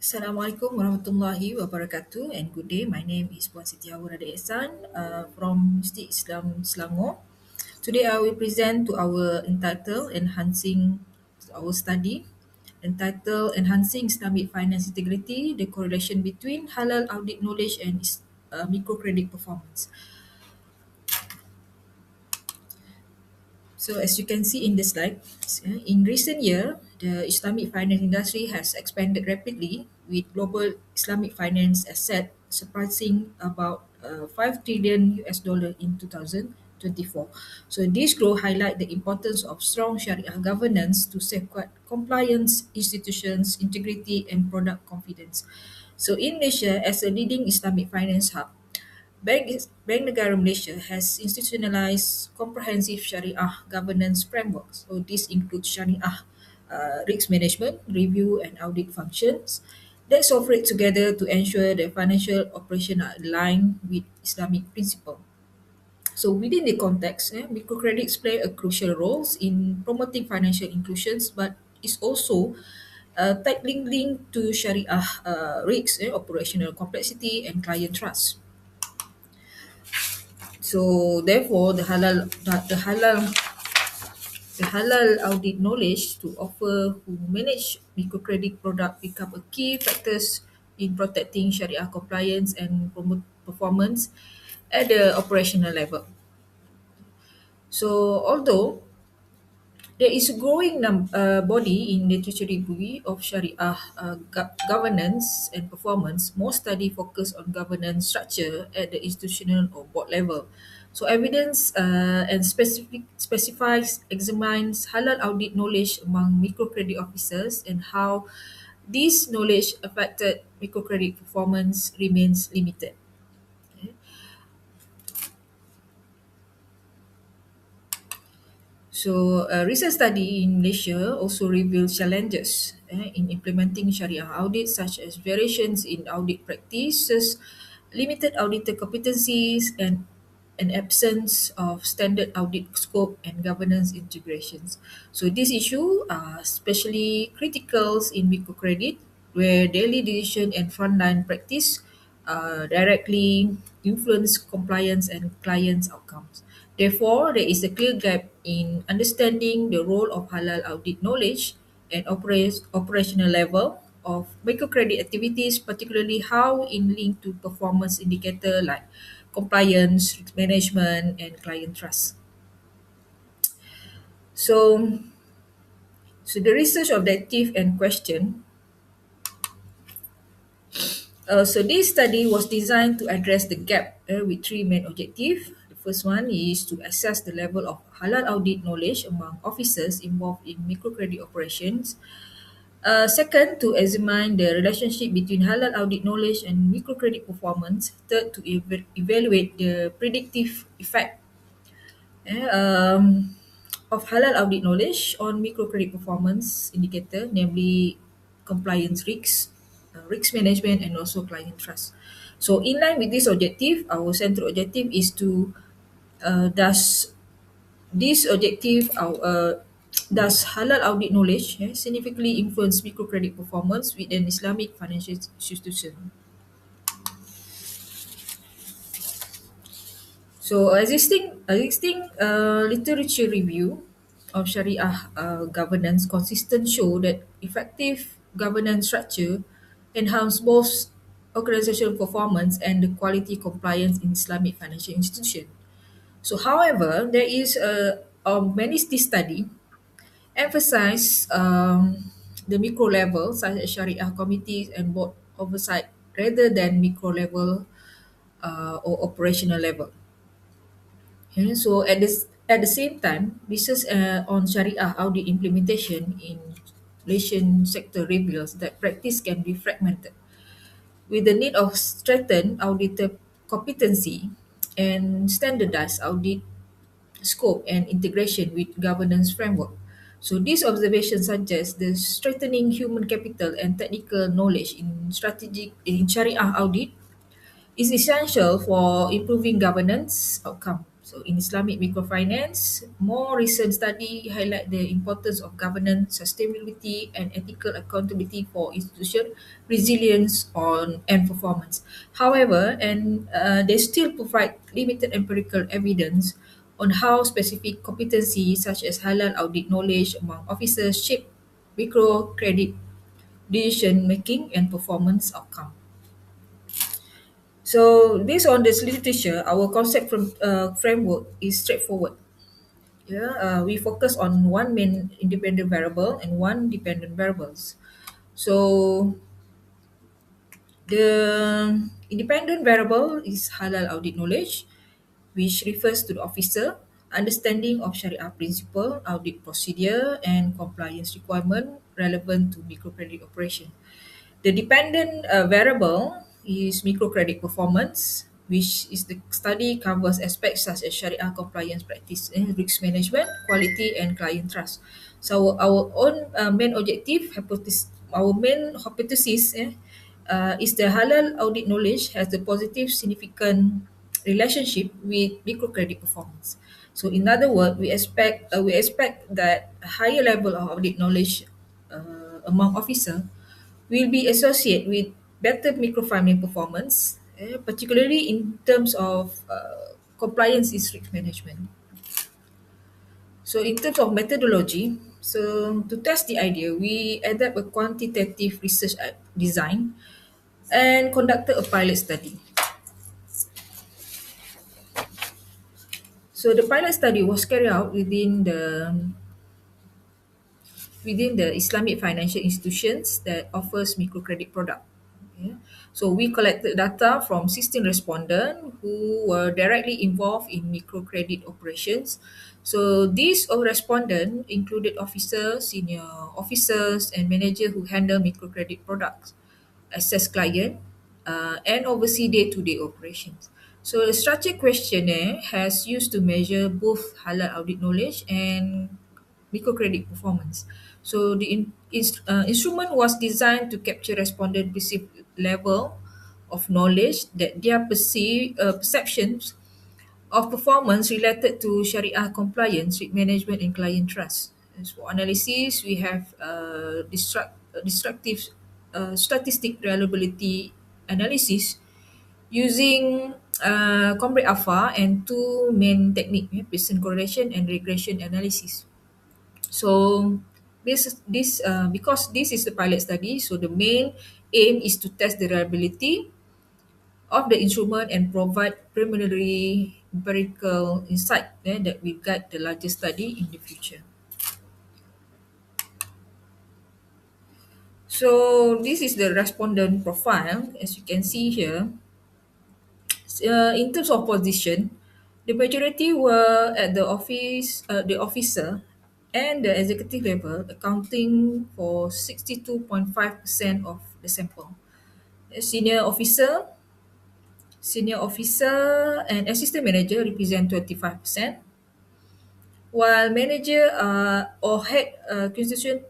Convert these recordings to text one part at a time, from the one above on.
Assalamualaikum warahmatullahi wabarakatuh and good day. My name is Puan Siti Hawa Radin Eksan from Universiti Islam Selangor. Today I will present to our entitled Enhancing our study entitled Enhancing Islamic Finance Integrity, the correlation between halal audit knowledge and microcredit performance. So as you can see in the slide, in recent year, the Islamic finance industry has expanded rapidly with global Islamic finance asset surpassing about 5 trillion US dollar in 2024. So this growth highlight the importance of strong Sharia governance to safeguard compliance, institutions, integrity and product confidence. So in Malaysia, as a leading Islamic finance hub, Bank Negara Malaysia has institutionalized comprehensive Syariah governance frameworks. So this includes Syariah risk management, review and audit functions that operate together to ensure the financial operation are aligned with Islamic principle. So within the context, microcredits play a crucial role in promoting financial inclusions, but is also tightly linked to Syariah risks, operational complexity and client trust. So therefore, the halal audit knowledge to offer who manage microcredit product become a key factors in protecting Sharia compliance and promote performance at the operational level. So although there is a growing body in literature review of Sharia governance and performance. More study focus on governance structure at the institutional or board level. So evidence and specifies examines halal audit knowledge among microcredit officers and how this knowledge affected microcredit performance remains limited. So, a recent study in Malaysia also revealed challenges in implementing Sharia audit, such as variations in audit practices, limited auditor competencies, and an absence of standard audit scope and governance integrations. So, these issues are especially critical in microcredit, where daily decision and frontline practice directly influence compliance and clients' outcomes. Therefore, there is a clear gap in understanding the role of halal audit knowledge and operational level of microcredit activities, particularly how in link to performance indicator like compliance, risk management, and client trust. So, so the research objective and question. So this study was designed to address the gap with three main objectives. The first one is to assess the level of halal audit knowledge among officers involved in microcredit operations. Second, to examine the relationship between halal audit knowledge and microcredit performance. Third, to evaluate the predictive effect eh, um, of halal audit knowledge on microcredit performance indicator, namely compliance risks, risk management, and also client trust. So, in line with this objective, our central objective is to does this objective does halal audit knowledge significantly influence microcredit performance within Islamic financial institution? So existing literature review of Sharia governance consistent show that effective governance structure enhance both organizational performance and the quality compliance in Islamic financial institution. So, however, there is many study emphasize the micro level such as Sharia committees and board oversight rather than micro level or operational level. Okay, so at the same time, research on Sharia audit implementation in Malaysian sector reveals that practice can be fragmented, with the need of strengthened auditor competency and standardized audit scope and integration with governance framework. So this observation suggests the strengthening human capital and technical knowledge in Sharia audit is essential for improving governance outcomes. So in Islamic microfinance, more recent study highlight the importance of governance, sustainability, and ethical accountability for institution resilience on and performance. However, they still provide limited empirical evidence on how specific competencies such as halal audit knowledge among officers shape microcredit decision making and performance outcome. So based on this literature, our concept from framework is straightforward. Yeah, we focus on one main independent variable and one dependent variables. So the independent variable is halal audit knowledge, which refers to the officer understanding of Sharia principle, audit procedure, and compliance requirement relevant to microcredit operation. The dependent variable is microcredit performance, which is the study covers aspects such as Sharia compliance practice, risk management, quality, and client trust. So our own main objective, our main hypothesis is the halal audit knowledge has a positive significant relationship with microcredit performance. So in other words, we expect that a higher level of audit knowledge among officer will be associated with better microfinance performance, particularly in terms of compliance is risk management. So in terms of methodology, so to test the idea, we adapt a quantitative research design and conducted a pilot study. So the pilot study was carried out within the Islamic financial institutions that offers microcredit product. Okay. So we collected data from 16 respondents who were directly involved in microcredit operations. So these all respondents included officers, senior officers, and managers who handle microcredit products, assess client, and oversee day-to-day operations. So the structured questionnaire has used to measure both halal audit knowledge and microcredit performance. So the instrument was designed to capture respondent perceived level of knowledge that their perceptions of performance related to Sharia compliance, risk management, and client trust. As for analysis, we have destructive statistic reliability analysis using Comrade Alpha and two main technique, Pearson correlation and regression analysis. So because this is the pilot study, so the main aim is to test the reliability of the instrument and provide preliminary empirical insight that will guide the larger study in the future. So this is the respondent profile. As you can see here, in terms of position, the majority were at the officer and the executive level, accounting for 62.5% of the sample. Senior officer, and assistant manager represent 25%, while manager or head constituent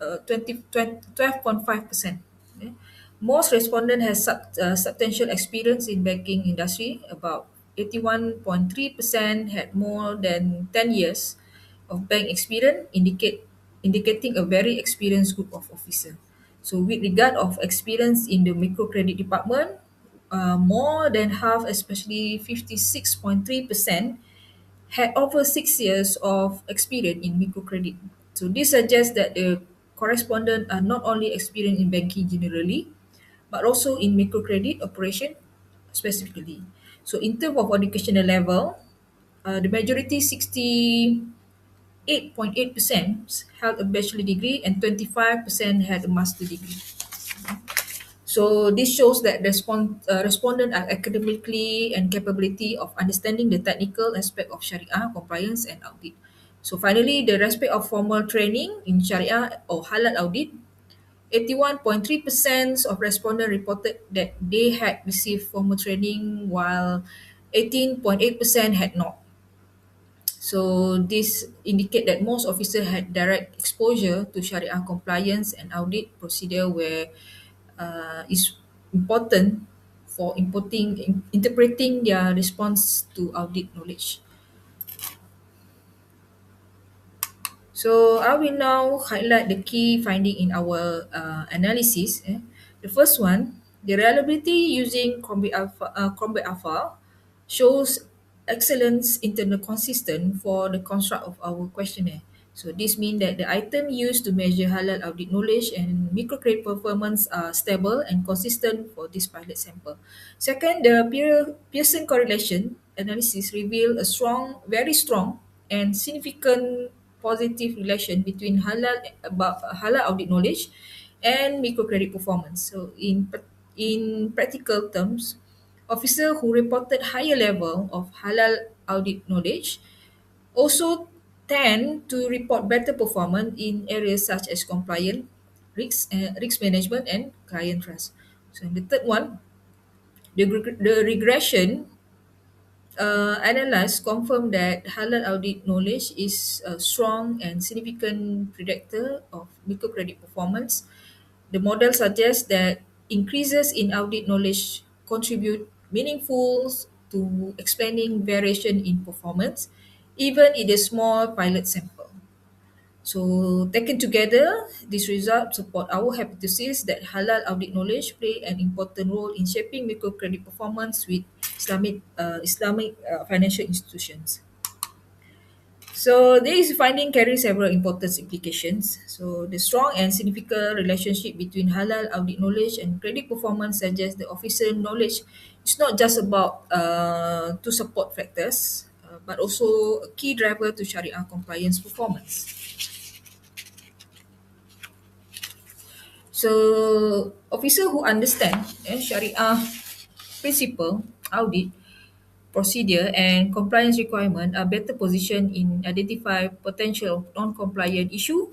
12.5%. Okay. Most respondent has substantial experience in banking industry. About 81.3% had more than 10 years of bank experience, indicating a very experienced group of officer. So with regard of experience in the microcredit department, more than half, especially 56.3%, had over 6 years of experience in microcredit. So this suggests that the correspondent are not only experienced in banking generally, but also in microcredit operation specifically. So in terms of educational level, the majority 68.8% held a bachelor degree and 25% had a master degree. So this shows that respondents are academically and capability of understanding the technical aspect of Sharia compliance and audit. So finally, the respect of formal training in Sharia or halal audit, 81.3% of respondents reported that they had received formal training while 18.8% had not. So this indicate that most officers had direct exposure to Sharia compliance and audit procedure where is important for interpreting their response to audit knowledge. So I will now highlight the key finding in our analysis. The first one, the reliability using Chromebook Alpha shows excellence internal consistent for the construct of our questionnaire. So this means that the item used to measure halal audit knowledge and microcredit performance are stable and consistent for this pilot sample. Second, the Pearson correlation analysis revealed a very strong and significant positive relation between halal audit knowledge and microcredit performance. So in practical terms, officers who reported higher level of halal audit knowledge also tend to report better performance in areas such as compliance, risk management, and client trust. So the third one, the regression analysts confirm that halal audit knowledge is a strong and significant predictor of microcredit performance. The model suggests that increases in audit knowledge contribute meaningful to explaining variation in performance, even in a small pilot sample. So taken together, these results support our hypothesis that halal audit knowledge play an important role in shaping microcredit performance with Islamic financial institutions. So this finding carries several important implications. So the strong and significant relationship between halal audit knowledge and credit performance suggests the officer knowledge is not just about to support factors, but also a key driver to Sharia compliance performance. So officer who understand Sharia principle, audit, procedure and compliance requirement are better positioned in identify potential non-compliant issue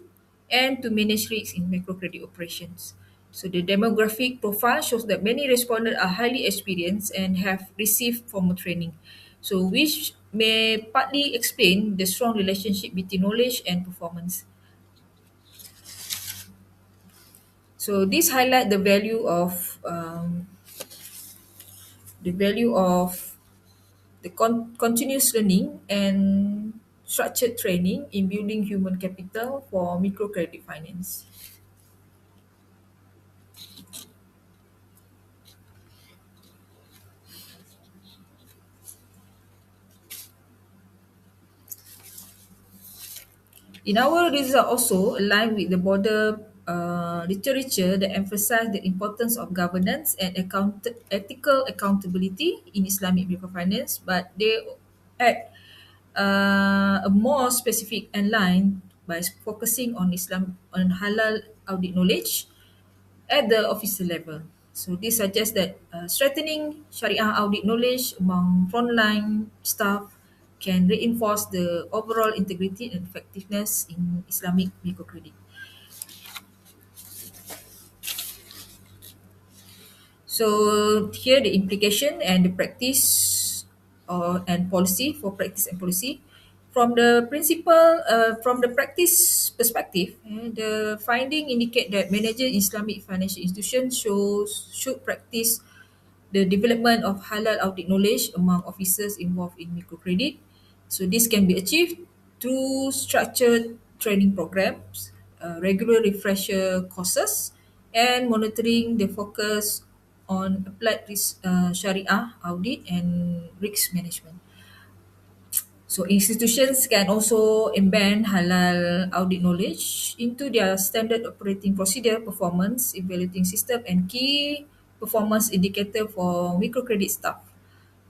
and to manage risks in microcredit operations. So the demographic profile shows that many respondents are highly experienced and have received formal training. So which may partly explain the strong relationship between knowledge and performance. So this highlight the value of the continuous learning and structured training in building human capital for microcredit finance. In our result also align with the broader literature that emphasize the importance of governance and ethical accountability in Islamic microfinance, but they add a more specific and line by focusing on halal audit knowledge at the officer level. So this suggests that strengthening Sharia audit knowledge among frontline staff can reinforce the overall integrity and effectiveness in Islamic microcredit. So here the implication and the practice and policy for practice and policy. From the practice perspective, the finding indicate that manager Islamic financial institutions should practice the development of halal audit knowledge among officers involved in microcredit. So this can be achieved through structured training programs, regular refresher courses, and monitoring the focus on applied Sharia audit and risk management. So institutions can also embed halal audit knowledge into their standard operating procedure, performance evaluating system, and key performance indicator for microcredit staff.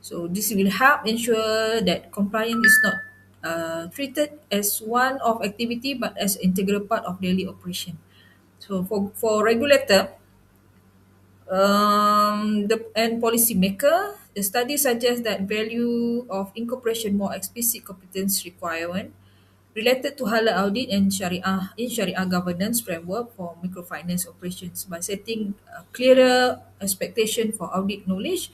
So this will help ensure that compliance is not treated as one of activity but as integral part of daily operation. So for regulator, and policymaker, the study suggests that value of incorporation more explicit competence requirement related to halal audit and Sharia governance framework for microfinance operations by setting a clearer expectation for audit knowledge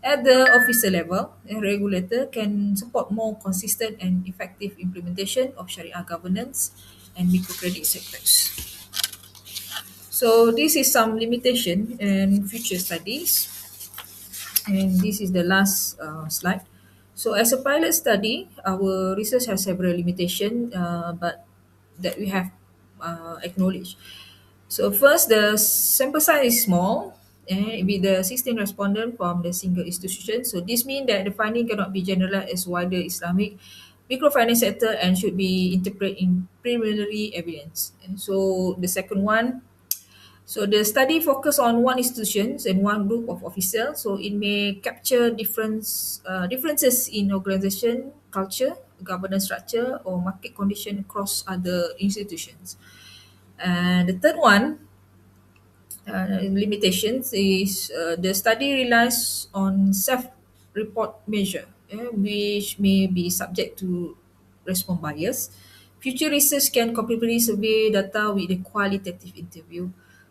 at the officer level. A regulator can support more consistent and effective implementation of Sharia governance and microcredit sectors. So this is some limitation and future studies. And this is the last slide. So, as a pilot study, our research has several limitations, but that we have acknowledged. So, first, the sample size is small, with the 16 respondents from the single institution. So, this means that the finding cannot be generalized as wider Islamic microfinance sector and should be interpreted in preliminary evidence. And so, the second one, so the study focus on one institutions and one group of officers. So it may capture differences in organization, culture, governance structure, or market condition across other institutions. And the third one, limitations is the study relies on self-report measure, which may be subject to response bias. Future research can completely survey data with a qualitative interview.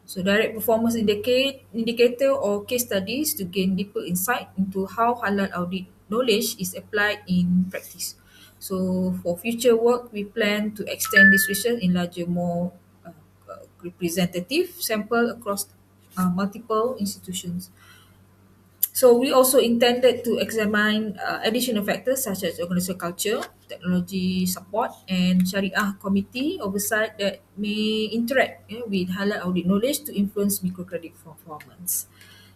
So direct performance indicator or case studies to gain deeper insight into how halal audit knowledge is applied in practice. So for future work, we plan to extend this research in larger, more representative sample across multiple institutions. So we also intended to examine additional factors such as organizational culture, technology support, and Sharia committee oversight that may interact with halal audit knowledge to influence microcredit performance.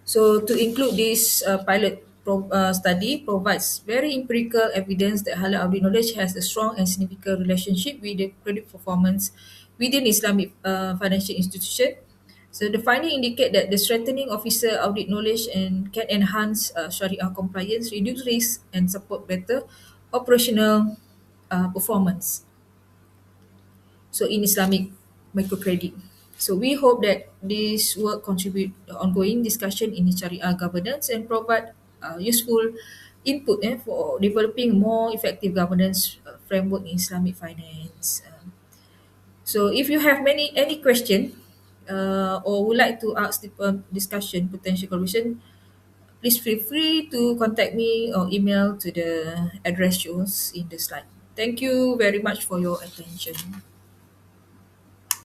So to include this study provides very empirical evidence that halal audit knowledge has a strong and significant relationship with the credit performance within Islamic financial institution. So the finding indicate that the strengthening officer audit knowledge and can enhance Sharia compliance, reduce risk, and support better operational performance. So in Islamic microcredit. So we hope that this will contribute to ongoing discussion in Sharia governance and provide useful input for developing more effective governance framework in Islamic finance. So if you have any question or would like to ask the discussion potential conversation, please feel free to contact me or email to the address shows in the slide. Thank you very much for your attention.